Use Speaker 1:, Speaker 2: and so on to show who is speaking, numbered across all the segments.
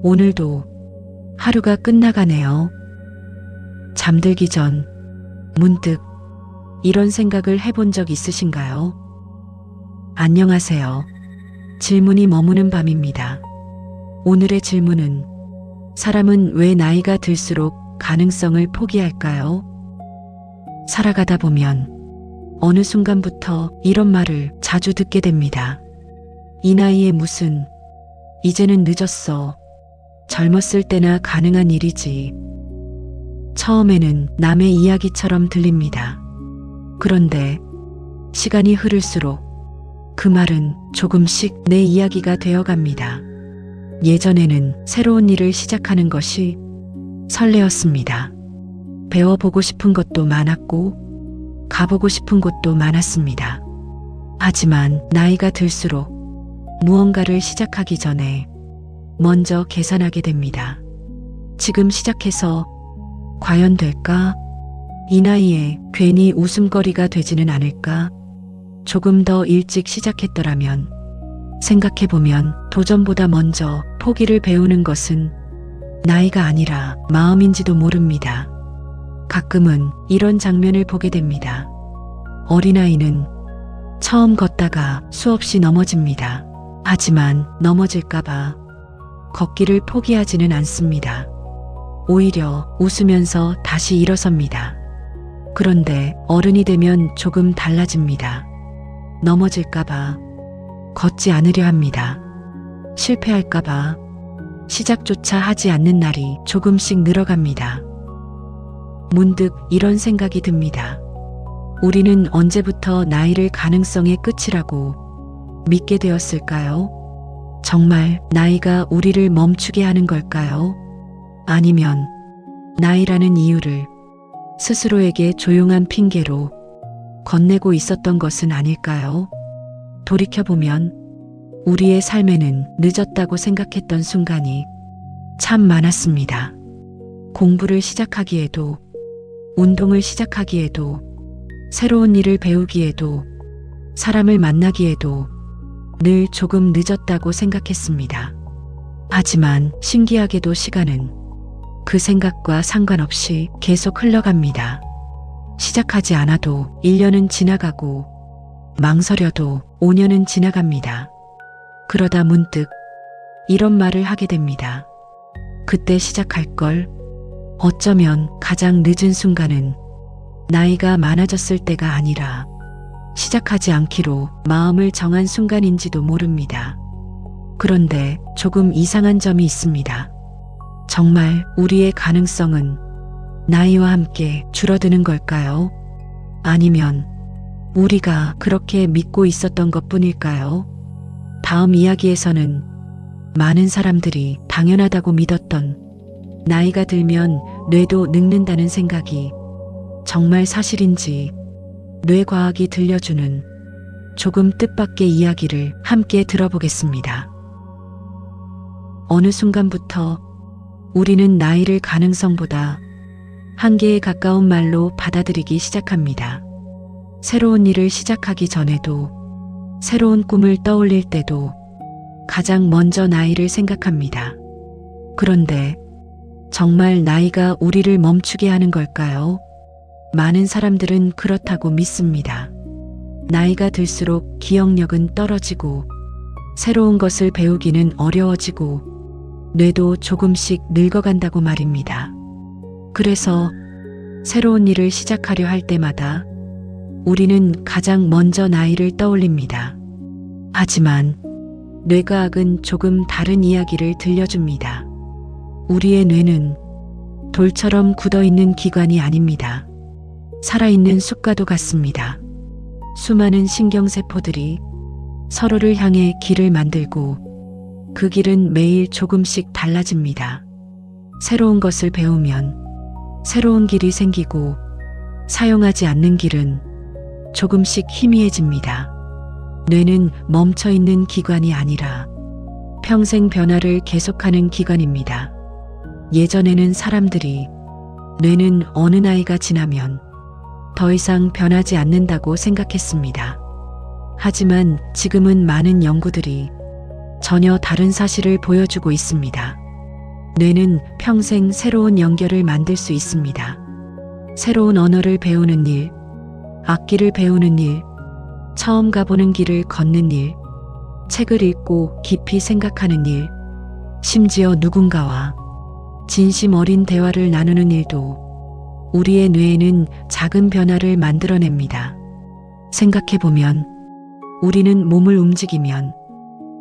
Speaker 1: 오늘도 하루가 끝나가네요. 잠들기 전 문득 이런 생각을 해본 적 있으신가요? 안녕하세요. 질문이 머무는 밤입니다. 오늘의 질문은 사람은 왜 나이가 들수록 가능성을 포기할까요? 살아가다 보면 어느 순간부터 이런 말을 자주 듣게 됩니다. 이 나이에 무슨, 이제는 늦었어. 젊었을 때나 가능한 일이지. 처음에는 남의 이야기처럼 들립니다. 그런데 시간이 흐를수록 그 말은 조금씩 내 이야기가 되어갑니다. 예전에는 새로운 일을 시작하는 것이 설레었습니다. 배워보고 싶은 것도 많았고 가보고 싶은 곳도 많았습니다. 하지만 나이가 들수록 무언가를 시작하기 전에 먼저 계산하게 됩니다. 지금 시작해서 과연 될까? 이 나이에 괜히 웃음거리가 되지는 않을까? 조금 더 일찍 시작했더라면. 생각해보면 도전보다 먼저 포기를 배우는 것은 나이가 아니라 마음인지도 모릅니다. 가끔은 이런 장면을 보게 됩니다. 어린아이는 처음 걷다가 수없이 넘어집니다. 하지만 넘어질까봐 걷기를 포기하지는 않습니다. 오히려 웃으면서 다시 일어섭니다. 그런데 어른이 되면 조금 달라집니다. 넘어질까봐 걷지 않으려 합니다. 실패할까봐 시작조차 하지 않는 날이 조금씩 늘어갑니다. 문득 이런 생각이 듭니다. 우리는 언제부터 나이를 가능성의 끝이라고 믿게 되었을까요? 정말 나이가 우리를 멈추게 하는 걸까요? 아니면 나이라는 이유를 스스로에게 조용한 핑계로 건네고 있었던 것은 아닐까요? 돌이켜보면 우리의 삶에는 늦었다고 생각했던 순간이 참 많았습니다. 공부를 시작하기에도, 운동을 시작하기에도, 새로운 일을 배우기에도, 사람을 만나기에도 늘 조금 늦었다고 생각했습니다. 하지만 신기하게도 시간은 그 생각과 상관없이 계속 흘러갑니다. 시작하지 않아도 1년은 지나가고 망설여도 5년은 지나갑니다. 그러다 문득 이런 말을 하게 됩니다. 그때 시작할 걸. 어쩌면 가장 늦은 순간은 나이가 많아졌을 때가 아니라 시작하지 않기로 마음을 정한 순간인지도 모릅니다. 그런데 조금 이상한 점이 있습니다. 정말 우리의 가능성은 나이와 함께 줄어드는 걸까요? 아니면 우리가 그렇게 믿고 있었던 것뿐일까요? 다음 이야기에서는 많은 사람들이 당연하다고 믿었던 나이가 들면 뇌도 늙는다는 생각이 정말 사실인지 뇌과학이 들려주는 조금 뜻밖의 이야기를 함께 들어보겠습니다. 어느 순간부터 우리는 나이를 가능성보다 한계에 가까운 말로 받아들이기 시작합니다. 새로운 일을 시작하기 전에도, 새로운 꿈을 떠올릴 때도 가장 먼저 나이를 생각합니다. 그런데 정말 나이가 우리를 멈추게 하는 걸까요? 많은 사람들은 그렇다고 믿습니다. 나이가 들수록 기억력은 떨어지고 새로운 것을 배우기는 어려워지고 뇌도 조금씩 늙어간다고 말입니다. 그래서 새로운 일을 시작하려 할 때마다 우리는 가장 먼저 나이를 떠올립니다. 하지만 뇌과학은 조금 다른 이야기를 들려줍니다. 우리의 뇌는 돌처럼 굳어있는 기관이 아닙니다. 살아있는 숲과도 같습니다. 수많은 신경세포들이 서로를 향해 길을 만들고 그 길은 매일 조금씩 달라집니다. 새로운 것을 배우면 새로운 길이 생기고 사용하지 않는 길은 조금씩 희미해집니다. 뇌는 멈춰있는 기관이 아니라 평생 변화를 계속하는 기관입니다. 예전에는 사람들이 뇌는 어느 나이가 지나면 더 이상 변하지 않는다고 생각했습니다. 하지만 지금은 많은 연구들이 전혀 다른 사실을 보여주고 있습니다. 뇌는 평생 새로운 연결을 만들 수 있습니다. 새로운 언어를 배우는 일, 악기를 배우는 일, 처음 가보는 길을 걷는 일, 책을 읽고 깊이 생각하는 일, 심지어 누군가와 진심 어린 대화를 나누는 일도 우리의 뇌에는 작은 변화를 만들어냅니다. 생각해보면 우리는 몸을 움직이면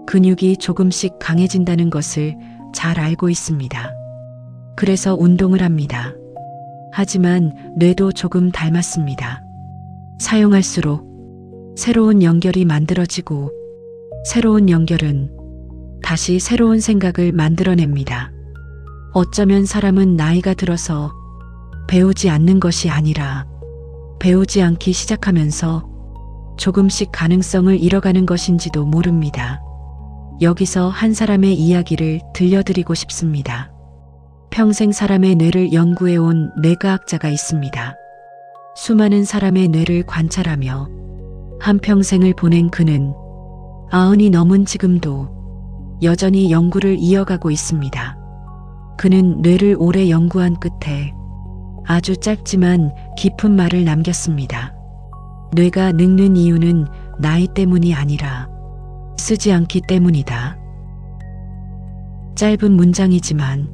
Speaker 1: 근육이 조금씩 강해진다는 것을 잘 알고 있습니다. 그래서 운동을 합니다. 하지만 뇌도 조금 닮았습니다. 사용할수록 새로운 연결이 만들어지고 새로운 연결은 다시 새로운 생각을 만들어냅니다. 어쩌면 사람은 나이가 들어서 배우지 않는 것이 아니라 배우지 않기 시작하면서 조금씩 가능성을 잃어가는 것인지도 모릅니다. 여기서 한 사람의 이야기를 들려드리고 싶습니다. 평생 사람의 뇌를 연구해온 뇌과학자가 있습니다. 수많은 사람의 뇌를 관찰하며 한평생을 보낸 그는 90이 넘은 지금도 여전히 연구를 이어가고 있습니다. 그는 뇌를 오래 연구한 끝에 아주 짧지만 깊은 말을 남겼습니다. 뇌가 늙는 이유는 나이 때문이 아니라 쓰지 않기 때문이다. 짧은 문장이지만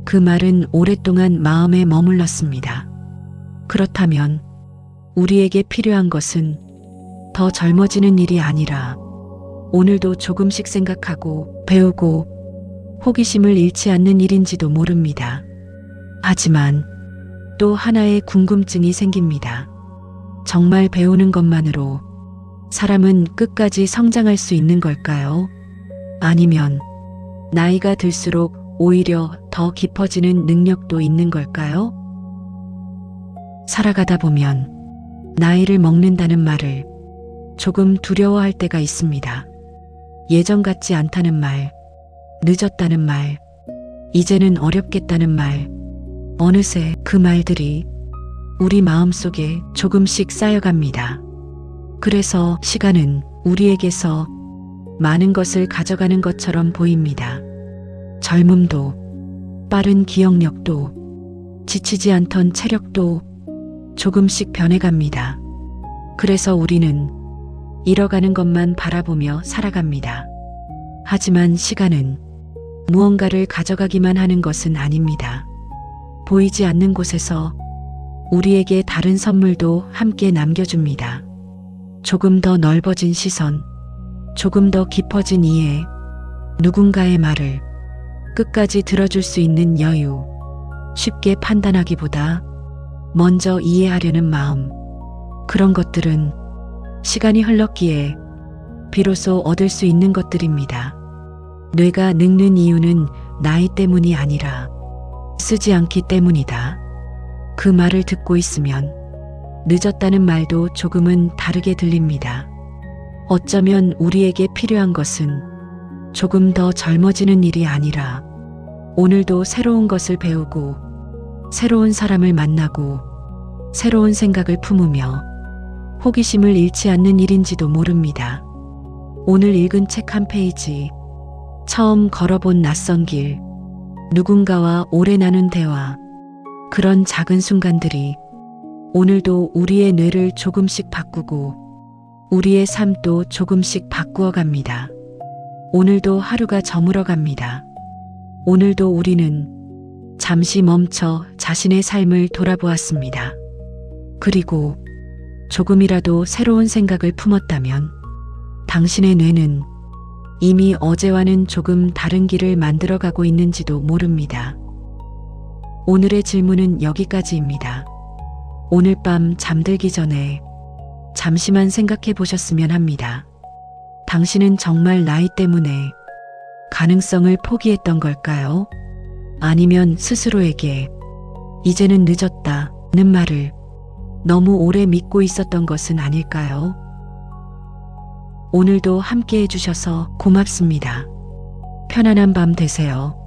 Speaker 1: 그 말은 오랫동안 마음에 머물렀습니다. 그렇다면 우리에게 필요한 것은 더 젊어지는 일이 아니라 오늘도 조금씩 생각하고 배우고 호기심을 잃지 않는 일인지도 모릅니다. 하지만 또 하나의 궁금증이 생깁니다. 정말 배우는 것만으로 사람은 끝까지 성장할 수 있는 걸까요? 아니면 나이가 들수록 오히려 더 깊어지는 능력도 있는 걸까요? 살아가다 보면 나이를 먹는다는 말을 조금 두려워할 때가 있습니다. 예전 같지 않다는 말, 늦었다는 말, 이제는 어렵겠다는 말, 어느새 그 말들이 우리 마음속에 조금씩 쌓여갑니다. 그래서 시간은 우리에게서 많은 것을 가져가는 것처럼 보입니다. 젊음도, 빠른 기억력도, 지치지 않던 체력도 조금씩 변해갑니다. 그래서 우리는 잃어가는 것만 바라보며 살아갑니다. 하지만 시간은 무언가를 가져가기만 하는 것은 아닙니다. 보이지 않는 곳에서 우리에게 다른 선물도 함께 남겨줍니다. 조금 더 넓어진 시선, 조금 더 깊어진 이해, 누군가의 말을 끝까지 들어줄 수 있는 여유, 쉽게 판단하기보다 먼저 이해하려는 마음, 그런 것들은 시간이 흘렀기에 비로소 얻을 수 있는 것들입니다. 뇌가 늙는 이유는 나이 때문이 아니라 쓰지 않기 때문이다. 그 말을 듣고 있으면 늦었다는 말도 조금은 다르게 들립니다. 어쩌면 우리에게 필요한 것은 조금 더 젊어지는 일이 아니라 오늘도 새로운 것을 배우고 새로운 사람을 만나고 새로운 생각을 품으며 호기심을 잃지 않는 일인지도 모릅니다. 오늘 읽은 책 한 페이지, 처음 걸어본 낯선 길, 누군가와 오래 나눈 대화, 그런 작은 순간들이 오늘도 우리의 뇌를 조금씩 바꾸고 우리의 삶도 조금씩 바꾸어 갑니다. 오늘도 하루가 저물어 갑니다. 오늘도 우리는 잠시 멈춰 자신의 삶을 돌아보았습니다. 그리고 조금이라도 새로운 생각을 품었다면 당신의 뇌는 이미 어제와는 조금 다른 길을 만들어가고 있는지도 모릅니다. 오늘의 질문은 여기까지입니다. 오늘 밤 잠들기 전에 잠시만 생각해 보셨으면 합니다. 당신은 정말 나이 때문에 가능성을 포기했던 걸까요? 아니면 스스로에게 이제는 늦었다는 말을 너무 오래 믿고 있었던 것은 아닐까요? 오늘도 함께 해주셔서 고맙습니다. 편안한 밤 되세요.